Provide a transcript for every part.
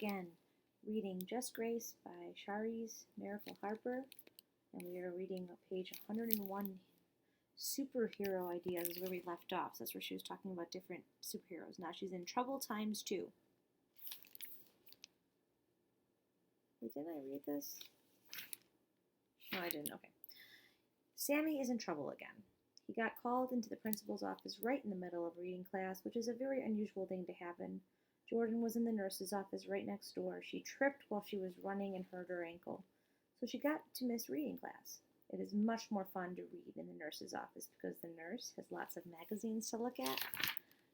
again, reading Just Grace by Charise, Mericle, Harper, and we are reading page 101, Superhero Ideas is where we left off. So that's where she was talking about different superheroes. Now she's in Trouble Times 2. Wait, didn't I read this? No, I didn't. Okay. Sammy is in trouble again. He got called into the principal's office right in the middle of reading class, which is a very unusual thing to happen. Jordan was in the nurse's office right next door. She tripped while she was running and hurt her ankle, so she got to miss reading class. It is much more fun to read in the nurse's office because the nurse has lots of magazines to look at.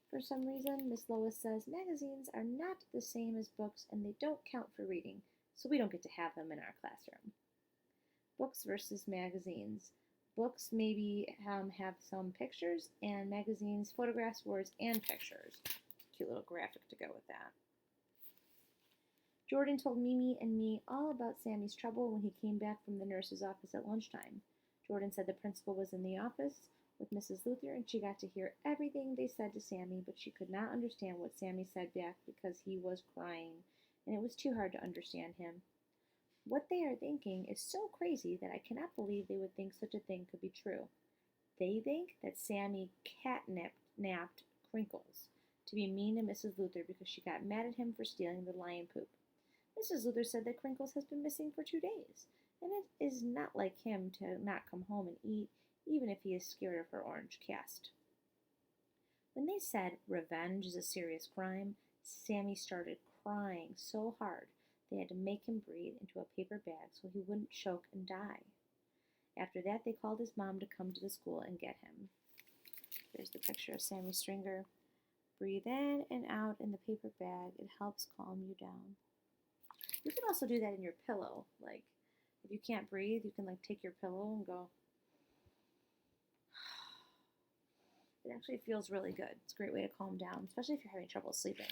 For some reason, Miss Lois says magazines are not the same as books and they don't count for reading, so we don't get to have them in our classroom. Books versus magazines. Books maybe have some pictures, and magazines, photographs, words, and pictures. Cute little graphic to go with that. Jordan told Mimi and me all about Sammy's trouble when he came back from the nurse's office at lunchtime. Jordan said the principal was in the office with Mrs. Luther, and she got to hear everything they said to Sammy, but she could not understand what Sammy said back because he was crying, and it was too hard to understand him. What they are thinking is so crazy that I cannot believe they would think such a thing could be true. They think that Sammy catnapped Crinkles to be mean to Mrs. Luther because she got mad at him for stealing the lion poop. Mrs. Luther said that Crinkles has been missing for 2 days, and it is not like him to not come home and eat, even if he is scared of her orange cast. When they said revenge is a serious crime, Sammy started crying so hard they had to make him breathe into a paper bag so he wouldn't choke and die. After that, they called his mom to come to the school and get him. There's the picture of Sammy Stringer. Breathe in and out in the paper bag. It helps calm you down. You can also do that in your pillow. Like, if you can't breathe, you can take your pillow and go. It actually feels really good. It's a great way to calm down, especially if you're having trouble sleeping.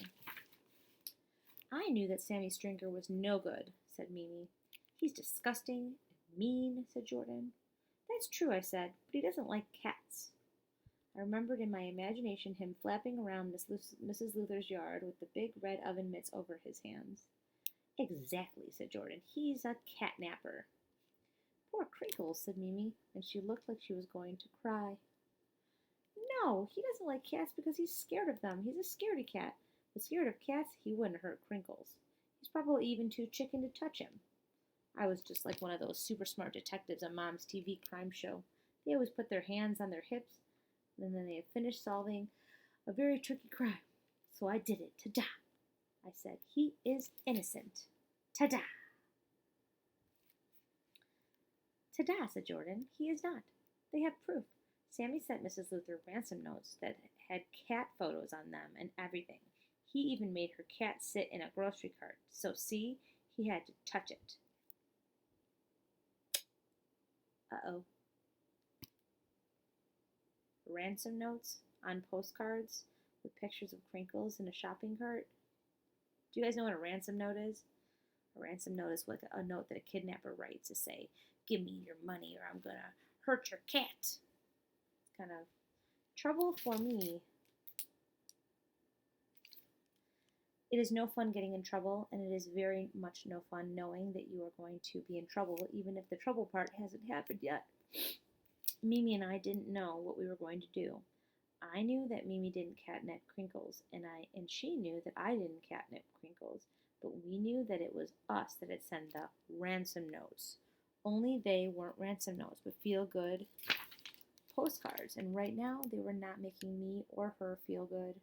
I knew that Sammy Stringer was no good, said Mimi. He's disgusting and mean, said Jordan. That's true, I said, but he doesn't like cats. I remembered in my imagination him flapping around Mrs. Luther's yard with the big red oven mitts over his hands. Exactly, said Jordan. He's a catnapper. Poor Crinkles, said Mimi, and she looked like she was going to cry. No, he doesn't like cats because he's scared of them. He's a scaredy cat. But scared of cats, he wouldn't hurt Crinkles. He's probably even too chicken to touch him. I was just like one of those super smart detectives on Mom's TV crime show. They always put their hands on their hips, and then they had finished solving a very tricky crime. So I did it. Ta-da! I said, he is innocent. Ta-da! Ta-da, said Jordan. He is not. They have proof. Sammy sent Mrs. Luther ransom notes that had cat photos on them and everything. He even made her cat sit in a grocery cart. So see, he had to touch it. Uh-oh. Ransom notes on postcards with pictures of Crinkles in a shopping cart. Do you guys know what a ransom note is? A ransom note is like a note that a kidnapper writes to say, give me your money or I'm going to hurt your cat. It's kind of trouble for me. It is no fun getting in trouble, and it is very much no fun knowing that you are going to be in trouble, even if the trouble part hasn't happened yet. Mimi and I didn't know what we were going to do. I knew that Mimi didn't catnap Crinkles, and she knew that I didn't catnap Crinkles, but we knew that it was us that had sent the ransom notes. Only they weren't ransom notes, but feel-good postcards, and right now they were not making me or her feel good.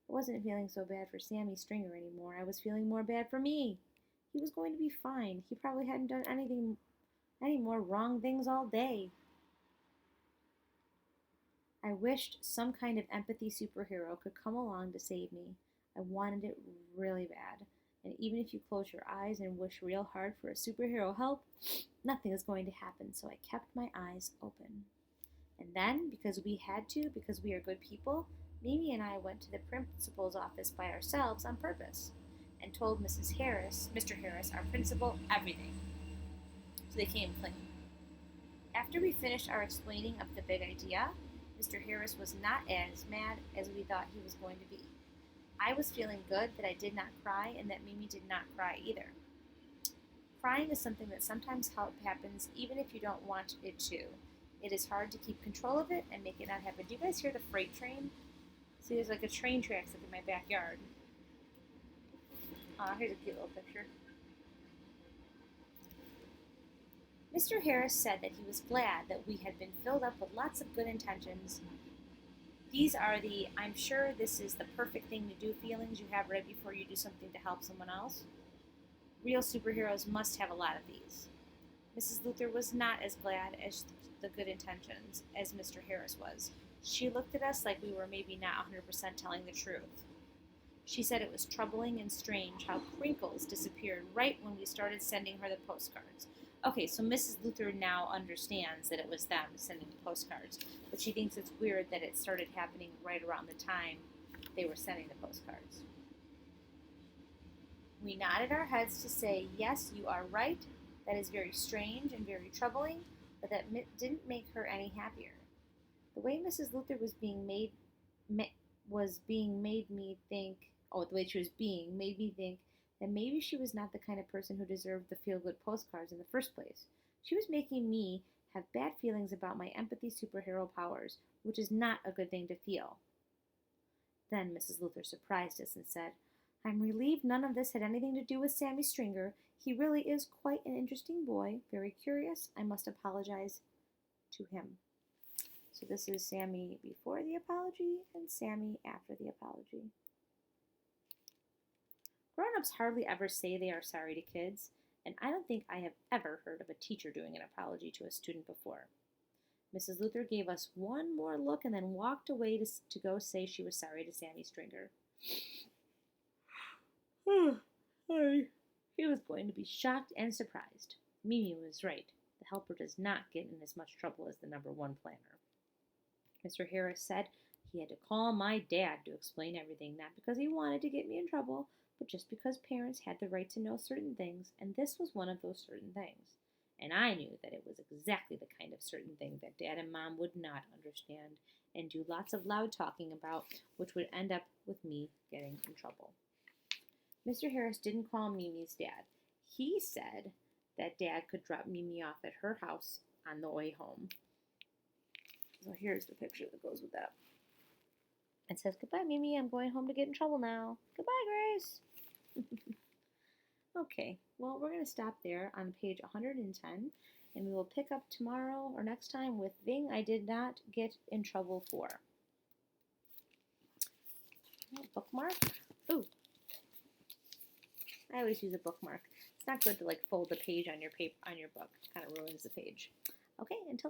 I wasn't feeling so bad for Sammy Stringer anymore. I was feeling more bad for me. He was going to be fine. He probably hadn't done any more wrong things all day. I wished some kind of empathy superhero could come along to save me. I wanted it really bad. And even if you close your eyes and wish real hard for a superhero help, nothing is going to happen. So I kept my eyes open. And then, because we had to, because we are good people, Mimi and I went to the principal's office by ourselves on purpose and told Mr. Harris, our principal, everything. So they came clean. After we finished our explaining of the big idea, Mr. Harris was not as mad as we thought he was going to be. I was feeling good that I did not cry and that Mimi did not cry either. Crying is something that sometimes happens even if you don't want it to. It is hard to keep control of it and make it not happen. Do you guys hear the freight train? See, there's like a train tracks up in my backyard. Here's a cute little picture. Mr. Harris said that he was glad that we had been filled up with lots of good intentions. These are the "I'm sure this is the perfect thing to do" feelings you have right before you do something to help someone else. Real superheroes must have a lot of these. Mrs. Luther was not as glad as the good intentions as Mr. Harris was. She looked at us like we were maybe not 100% telling the truth. She said it was troubling and strange how Crinkles disappeared right when we started sending her the postcards. Okay, so Mrs. Luther now understands that it was them sending the postcards, but she thinks it's weird that it started happening right around the time they were sending the postcards. We nodded our heads to say, "Yes, you are right. That is very strange and very troubling," but that didn't make her any happier. The way Mrs. Luther was being made me think. The way she was being made me think that maybe she was not the kind of person who deserved the feel-good postcards in the first place. She was making me have bad feelings about my empathy superhero powers, which is not a good thing to feel. Then Mrs. Luther surprised us and said, "I'm relieved none of this had anything to do with Sammy Stringer. He really is quite an interesting boy, very curious. I must apologize to him." So this is Sammy before the apology and Sammy after the apology. Grown-ups hardly ever say they are sorry to kids, and I don't think I have ever heard of a teacher doing an apology to a student before. Mrs. Luther gave us one more look and then walked away to go say she was sorry to Sammy Stringer. He was going to be shocked and surprised. Mimi was right. The helper does not get in as much trouble as the number one planner. Mr. Harris said he had to call my dad to explain everything, not because he wanted to get me in trouble, but just because parents had the right to know certain things, and this was one of those certain things. And I knew that it was exactly the kind of certain thing that Dad and Mom would not understand and do lots of loud talking about, which would end up with me getting in trouble. Mr. Harris didn't call Mimi's dad. He said that Dad could drop Mimi off at her house on the way home. So here's the picture that goes with that. It says, "Goodbye, Mimi. I'm going home to get in trouble now. Goodbye, Grace." Okay, well, we're going to stop there on page 110, and we will pick up tomorrow or next time with "Thing I Did Not Get in Trouble For." Bookmark. Ooh. I always use a bookmark. It's not good to fold the page on your book. It kind of ruins the page. Okay, until then.